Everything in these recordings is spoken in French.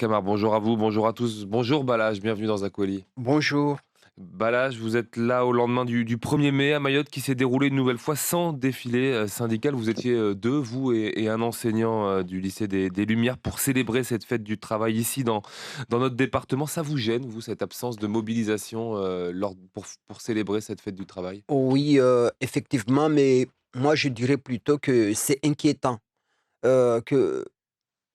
Camar, bonjour à vous, bonjour à tous. Bonjour Balage, bienvenue dans Aquali. Bonjour. Balage, vous êtes là au lendemain du 1er mai à Mayotte qui s'est déroulé une nouvelle fois sans défilé syndical. Vous étiez deux, vous et un enseignant du lycée des Lumières pour célébrer cette fête du travail ici dans notre département. Ça vous gêne, vous, cette absence de mobilisation pour célébrer cette fête du travail? Oui, effectivement, mais moi je dirais plutôt que c'est inquiétant, que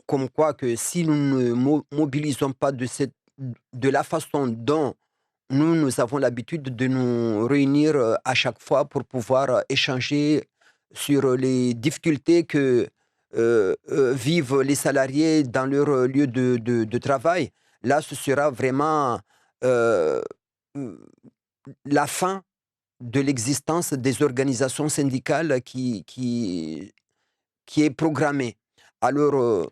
comme quoi que si nous ne mobilisons pas de la façon dont nous avons l'habitude de nous réunir, à chaque fois pour pouvoir, échanger sur, les difficultés que, vivent les salariés dans leur, lieu de travail. Là, ce sera vraiment, heu, la fin de l'existence des organisations syndicales qui est programmée. Alors,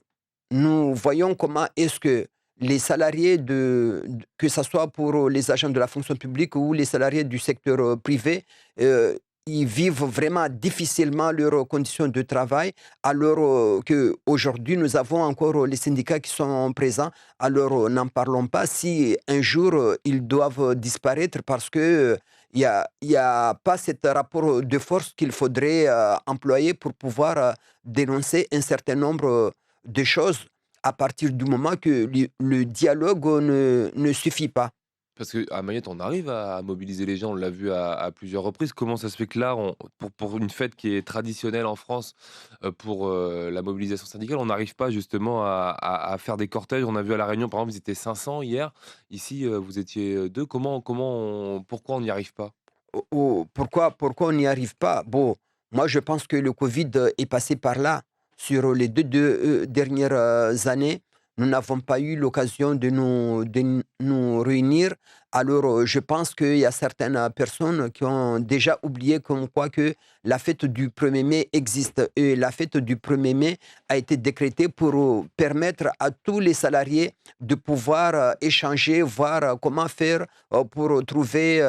nous voyons comment est-ce que les salariés que ça soit pour les agents de la fonction publique ou les salariés du secteur, privé, heu, ils vivent vraiment difficilement leurs conditions de travail, alors, qu'aujourd'hui nous avons encore les syndicats qui sont présents. Alors, n'en parlons pas si un jour, ils doivent disparaître parce que, il y a pas cet rapport de force qu'il faudrait, employer pour pouvoir, dénoncer un certain nombre, de choses à partir du moment que le dialogue, ne suffit pas. Parce qu'à Mayotte, on arrive à mobiliser les gens, on l'a vu à plusieurs reprises. Comment ça se fait que là, pour une fête qui est traditionnelle en France, pour la mobilisation syndicale, on n'arrive pas justement à faire des cortèges? On a vu à La Réunion, par exemple, ils étaient 500 hier. Ici, vous étiez 2. Pourquoi on n'y arrive pas? Pourquoi on n'y arrive pas? Bon, moi je pense que le Covid, est passé par là. Sur les dernières, années, nous n'avons pas eu l'occasion de nous réunir. Alors, je pense qu'il y a certaines, personnes qui ont déjà oublié comme quoi que la fête du 1er mai existe et la fête du 1er mai a été décrétée pour, permettre à tous les salariés de pouvoir, échanger, voir, comment faire, pour trouver,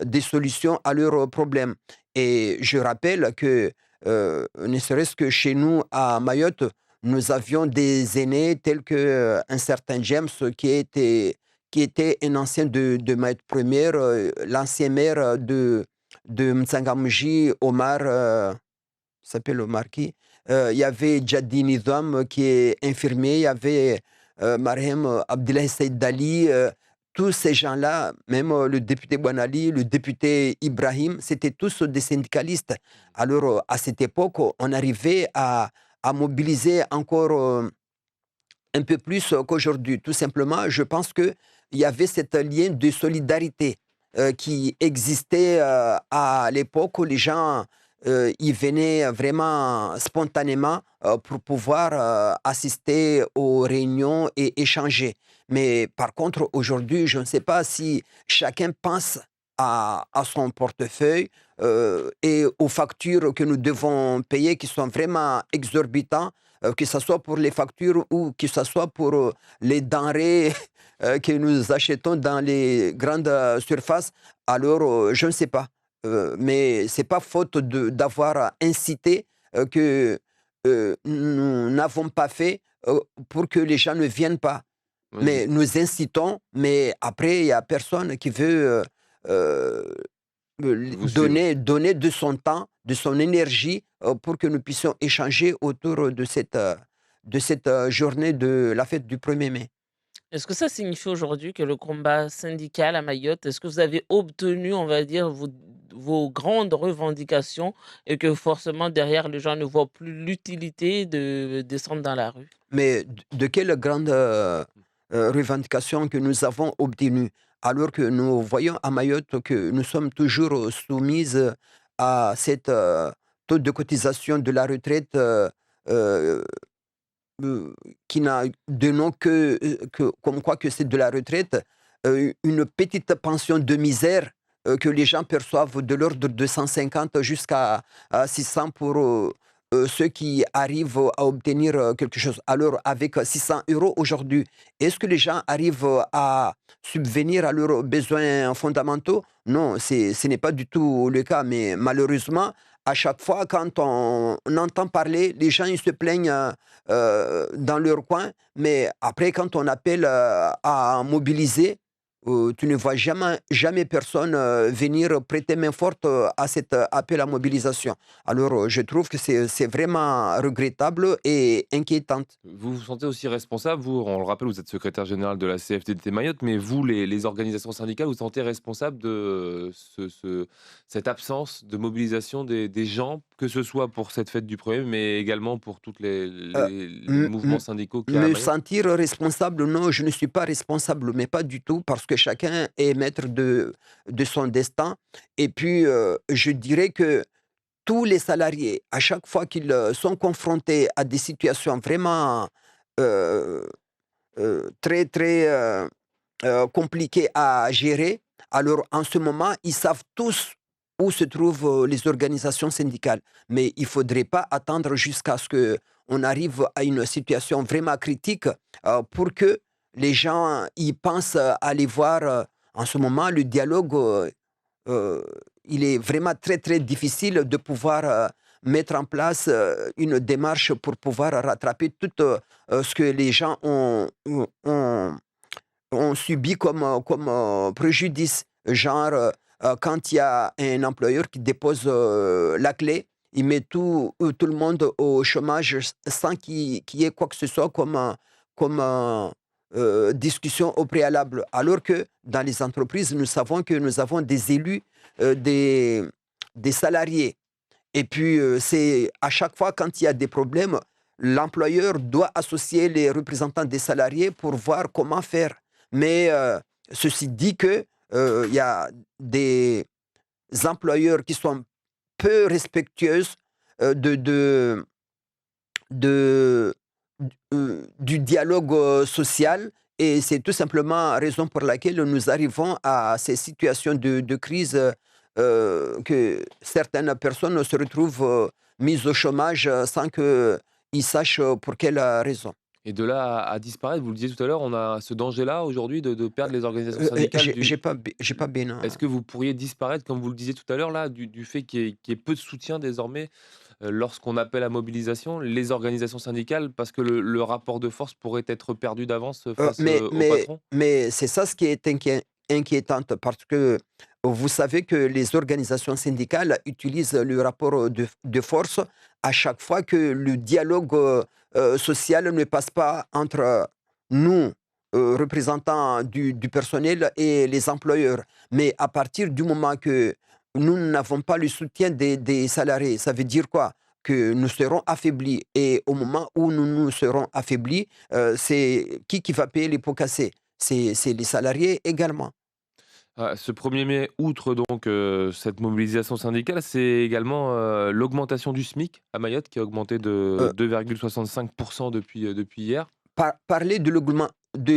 des solutions à leurs problèmes. Et je rappelle que, ne serait-ce que chez nous à Mayotte, nous avions des aînés tels que, un certain James qui était un ancien de Mayotte Première, l'ancien maire, de M'Tsangamouji, Omar, s'appelle Omar qui? Il y avait Djaddi Nizam qui est infirmier, il y avait, Marhem Abdoulaye Saïd Dali, tous ces gens-là, même, le député Bounali, le député Ibrahim, c'était tous des syndicalistes. Alors, à cette époque, on arrivait à mobiliser encore, un peu plus, qu'aujourd'hui. Tout simplement, je pense qu'il y avait cet lien de solidarité, qui existait, à l'époque où les gens, ils venaient vraiment spontanément, pour pouvoir, assister aux réunions et échanger. Mais par contre, aujourd'hui, je ne sais pas si chacun pense à son portefeuille, et aux factures que nous devons payer qui sont vraiment exorbitants, que ce soit pour les factures ou que ce soit pour, les denrées, que nous achetons dans les grandes, surfaces. Alors, je ne sais pas, mais c'est pas faute d'avoir incité, que, nous n'avons pas fait, pour que les gens ne viennent pas. Oui, Mais nous incitons, mais après il y a personne qui veut, heu vous suivez. donner de son temps, de son énergie, pour que nous puissions échanger autour de cette, journée de la fête du 1er mai. Est-ce que ça signifie aujourd'hui que le combat syndical à Mayotte, est-ce que vous avez obtenu, on va dire, vos grandes revendications et que forcément derrière les gens ne voient plus l'utilité de descendre dans la rue? Mais de quelle grande, revendication que nous avons obtenue? Alors que nous voyons à Mayotte que nous sommes toujours soumises à cette, taux de cotisation de la retraite, heu qui n'a de nom que comme quoi que c'est de la retraite, une petite pension de misère, que les gens perçoivent de l'ordre de 150 jusqu'à 600 pour, ceux qui arrivent à obtenir, quelque chose. Alors avec 600 € aujourd'hui, est-ce que les gens arrivent, à subvenir à leurs besoins fondamentaux? Non, ce n'est pas du tout le cas, mais malheureusement, à chaque fois, quand on entend parler, les gens ils se plaignent dans leur coin, mais après, quand on appelle à mobiliser, tu ne vois jamais personne venir prêter main forte à cet appel à mobilisation. Alors, je trouve que c'est vraiment regrettable et inquiétant. Vous vous sentez aussi responsable, vous, on le rappelle, vous êtes secrétaire général de la CFDT Mayotte, mais vous, les organisations syndicales, vous vous sentez responsable de cette absence de mobilisation des gens, que ce soit pour cette fête du 1er, mais également pour tous Heu, les m mouvements m syndicaux qu'il y a à Me Mayotte? sentir responsable, non, je ne suis pas responsable, mais pas du tout, parce que chacun est maître de son destin. Et puis, je dirais que tous les salariés, à chaque fois qu'ils sont confrontés à des situations vraiment euh, très, très compliquées à gérer, alors en ce moment, ils savent tous où se trouvent les organisations syndicales. Mais il ne faudrait pas attendre jusqu'à ce qu'on arrive à une situation vraiment critique pour que les gens y pensent à aller voir. En ce moment, le dialogue heu, il est vraiment très, très difficile de pouvoir mettre en place une démarche pour pouvoir rattraper tout ce que les gens ont subi comme préjudice. Genre, quand il y a un employeur qui dépose la clé, il met tout le monde au chômage sans qu'il y ait quoi que ce soit comme discussion au préalable. Alors que dans les entreprises, nous savons que nous avons des élus, des salariés. Et puis, c'est à chaque fois quand il y a des problèmes, l'employeur doit associer les représentants des salariés pour voir comment faire. Mais, ceci dit que, il y a des employeurs qui sont peu respectueux, de du dialogue, social, et c'est tout simplement raison pour laquelle nous arrivons à ces situations de crise, que certaines personnes se retrouvent, mises au chômage, sans qu'ils sachent, pour quelle, raison. Et de là à disparaître, vous le disiez tout à l'heure, on a ce danger-là aujourd'hui de perdre les organisations syndicales du. J'ai pas bien, Est-ce que vous pourriez disparaître, comme vous le disiez tout à l'heure là, du fait qu'il y ait peu de soutien désormais, lorsqu'on appelle à mobilisation, les organisations syndicales, parce que le rapport de force pourrait être perdu d'avance, face, Mais aux mais patrons? mais c'est ça ce qui est inquiétante, parce que vous savez que les organisations syndicales utilisent le rapport de force à chaque fois que le dialogue, social ne passe pas entre nous, représentants du personnel, et les employeurs. Mais à partir du moment que nous n'avons pas le soutien des salariés, ça veut dire quoi? Que nous serons affaiblis, et au moment où nous serons affaiblis, c'est qui va payer les pots cassés? C'est les salariés également. Ce 1er mai, outre donc, cette mobilisation syndicale, c'est également, l'augmentation du SMIC à Mayotte qui a augmenté de Heu, 2,65 depuis hier. Parler de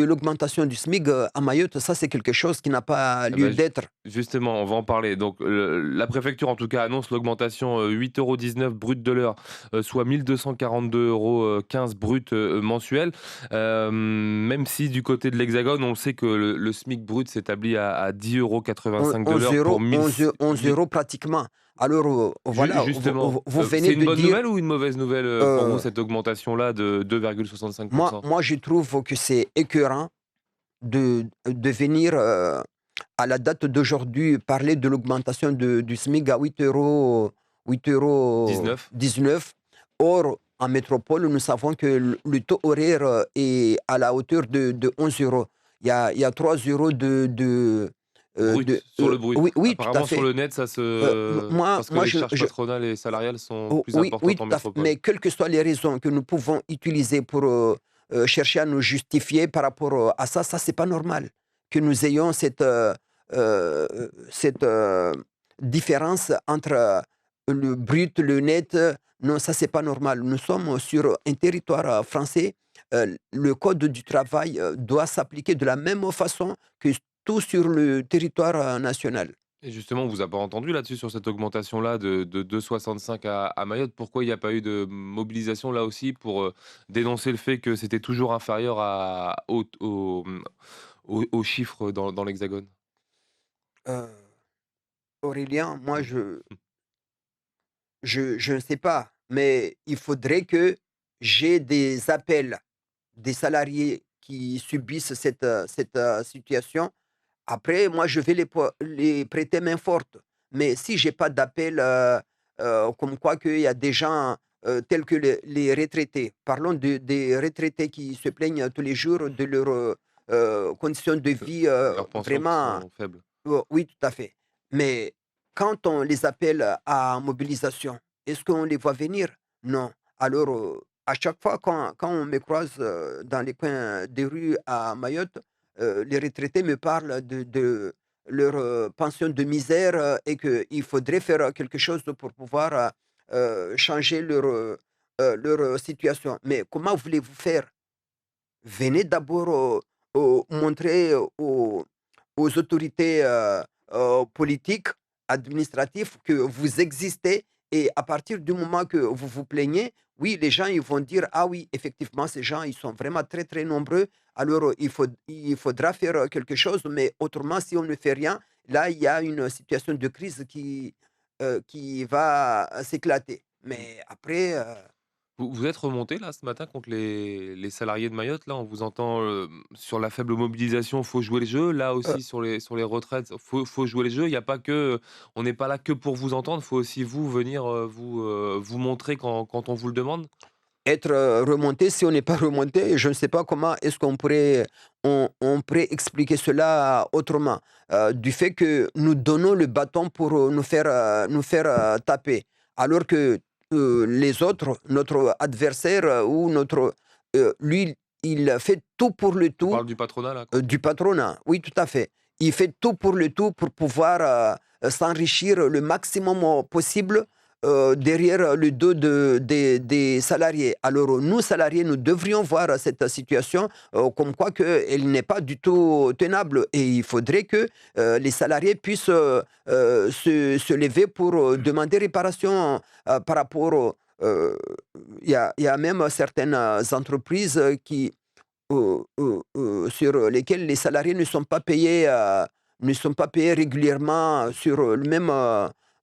l'augmentation du SMIC, à Mayotte, ça c'est quelque chose qui n'a pas Eh lieu bah, d'être. justement, on va en parler. Donc, la préfecture, en tout cas, annonce l'augmentation, 8,19 € brut de l'heure, soit 1 242 € 15 brut, mensuel. Même si du côté de l'Hexagone, on le sait que le SMIC brut s'établit à 10,85 € de 11 l'heure pour euros, 1000 11 eu 11 € pratiquement. Alors, voilà, justement, vous venez c'est une de bonne dire, nouvelle ou une mauvaise nouvelle, pour vous, heu, cette augmentation-là de 2,65? moi je trouve que c'est écœurant de venir, à la date d'aujourd'hui, parler de l'augmentation du SMIC à 19. 8,19 €. Or, en métropole, nous savons que le taux horaire est à la hauteur de 11 €. Il y a 3 € Brut, sur le brut. oui, oui, tout à Apparemment sur fait. le net, ça M se moi parce que moi les charges patronales et salariales sont plus Oui, oui, importantes en tout à fait. métropole. Mais quelles que soient les raisons que nous pouvons utiliser pour chercher à nous justifier par rapport à ça, ça, c'est pas normal que nous ayons cette différence entre le brut, le net. Non, ça, c'est pas normal. Nous sommes sur un territoire français. Le code du travail doit s'appliquer de la même façon que tout sur le territoire national. Et justement, on vous a pas entendu là-dessus, sur cette augmentation-là de 2,65 à Mayotte. Pourquoi il n'y a pas eu de mobilisation là aussi pour, dénoncer le fait que c'était toujours inférieur aux chiffres dans l'Hexagone? Euh, Aurélien, moi, Mmh. je ne sais pas, mais il faudrait que j'ai des appels des salariés qui subissent cette situation. Après, moi, je vais les prêter main forte. Mais si j'ai pas d'appel, comme quoi qu'il y a des gens, tels que les retraités, parlons des retraités qui se plaignent tous les jours de leurs, conditions de Heu, vie, leurs pensions qui vraiment. sont faibles. Oui, tout à fait. Mais quand on les appelle à mobilisation, est-ce qu'on les voit venir? Non. Alors, à chaque fois quand on me croise, dans les coins des rues à Mayotte, les retraités me parlent de leur, pension de misère, et qu'il faudrait faire, quelque chose pour pouvoir, changer leur, situation. Mais comment voulez-vous faire? Venez d'abord, montrer aux autorités, politiques, administratives que vous existez, et à partir du moment que vous vous plaignez, oui, les gens ils vont dire: «Ah oui, effectivement, ces gens, ils sont vraiment très, très nombreux, alors, il faudra faire, quelque chose, mais autrement, si on ne fait rien, là, il y a une situation de crise qui va s'éclater». Mmh. Mais après, Vous êtes remonté là ce matin contre les salariés de Mayotte là? On vous entend, sur la faible mobilisation, faut jouer le jeu. Là aussi sur les retraites, faut jouer le jeu. Il y a pas que, on n'est pas là que pour vous entendre, faut aussi vous venir, vous montrer quand on vous le demande? être, remonté, si on n'est pas remonté, je ne sais pas comment est-ce qu'on pourrait expliquer cela autrement. Du fait que nous donnons le bâton pour, nous faire, taper. Alors que, les autres, notre adversaire, ou notre, lui, il fait tout pour le On tout, parle du patronat là quand du patronat, oui, tout à fait. Il fait tout pour le tout pour pouvoir, s'enrichir le maximum, possible, derrière le dos des salariés. Alors, nous, salariés, nous devrions voir cette situation, comme quoi qu'elle n'est pas du tout tenable, et il faudrait que, les salariés puissent, se lever pour, demander réparation, par rapport il y a même certaines, entreprises, sur lesquels les salariés ne sont pas payés régulièrement sur, le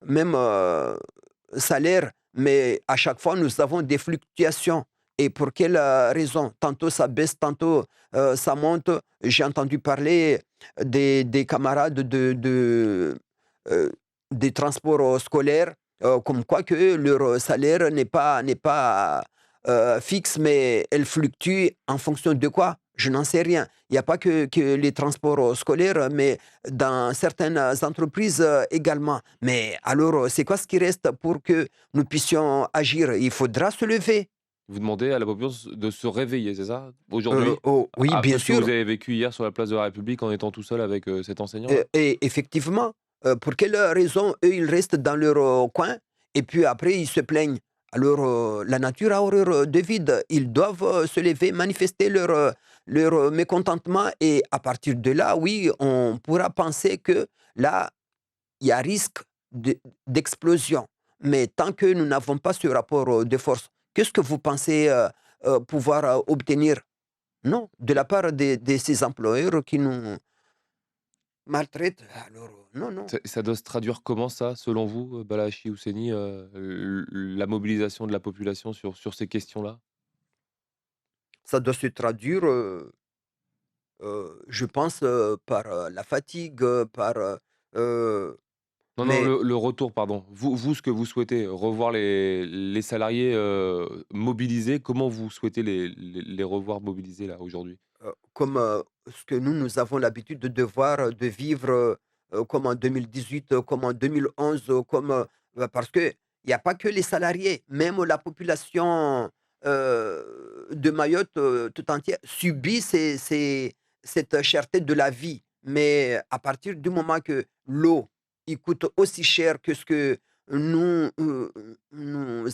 même salaire, mais à chaque fois nous avons des fluctuations. Et pour quelle, raison? Tantôt ça baisse, tantôt, ça monte. J'ai entendu parler des camarades heu, des transports, scolaires, comme quoi que leur salaire n'est pas fixe, mais elle fluctue en fonction de quoi? Je n'en sais rien. Il n'y a pas que les transports, scolaires, mais dans certaines, entreprises, également. Mais alors, c'est quoi ce qui reste pour que nous puissions agir? Il faudra se lever. vous demandez à la population de se réveiller, c'est ça? Aujourd'hui? Oh, oui, bien Après ce que vous sûr. avez vécu hier sur la place de la République en étant tout seul avec, cet enseignant là? Et effectivement, pour quelle raison eux, ils restent dans leur, coin, et puis après ils se plaignent? Alors, la nature a horreur, de vide. Ils doivent, se lever, manifester leur mécontentement, et à partir de là, oui, on pourra penser que là, il y a risque d'explosion. Mais tant que nous n'avons pas ce rapport, de force, qu'est-ce que vous pensez, pouvoir, obtenir? Non, de la part de ces employeurs qui nous maltraitent, alors, non, non. Ça doit se traduire comment ça, selon vous, Balachi Ousseni, la mobilisation de la population sur ces questions-là? Ça doit se traduire, je pense, par, la fatigue, par, heu, Non, non, mais le retour, pardon. Vous, ce que vous souhaitez, revoir les salariés, mobilisés, comment vous souhaitez les revoir mobilisés là, aujourd'hui? comme, ce que nous avons l'habitude de voir, de vivre, comme en 2018, comme en 2011, comme, parce qu'il y a pas que les salariés, même la population, de Mayotte, tout entière subit cette cherté de la vie. Mais à partir du moment que l'eau, il coûte aussi cher que ce que nous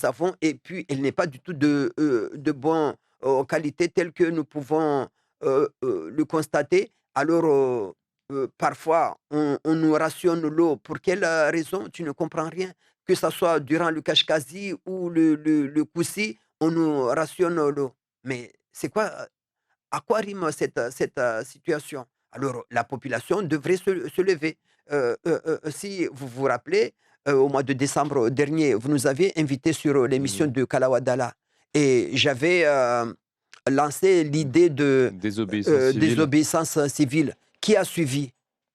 avons, et puis elle n'est pas du tout de bonne, qualité telle que nous pouvons, le constater. Alors, parfois, on nous rationne l'eau. Pour quelle, raison? Tu ne comprends rien. Que ça soit durant le Kashkazi ou le Koussi, on nous rationne l'eau. Mais c'est quoi, à quoi rime cette, situation? Alors, la population devrait se lever. Si vous vous rappelez, au mois de décembre dernier, vous nous avez invités sur l'émission Mmh. de Kalawadala. Et j'avais lancé l'idée de Désobéissance civile. désobéissance civile qui a suivi.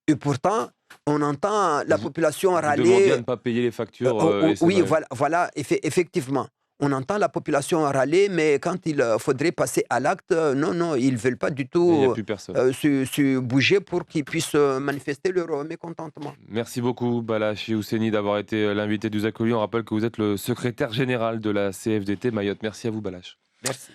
Et pourtant, on entend la Vous population vous demandiez à râler. ne pas payer les factures, et c'est Oui, vrai. voilà, voilà effectivement. On entend la population râler, mais quand il faudrait passer à l'acte, non, non, ils ne veulent pas du Et il y a tout plus personne. se bouger pour qu'ils puissent manifester leur mécontentement. Merci beaucoup Balache Ousseni d'avoir été, l'invité du Zacoli. On rappelle que vous êtes le secrétaire général de la CFDT Mayotte. Merci à vous Balache. Merci.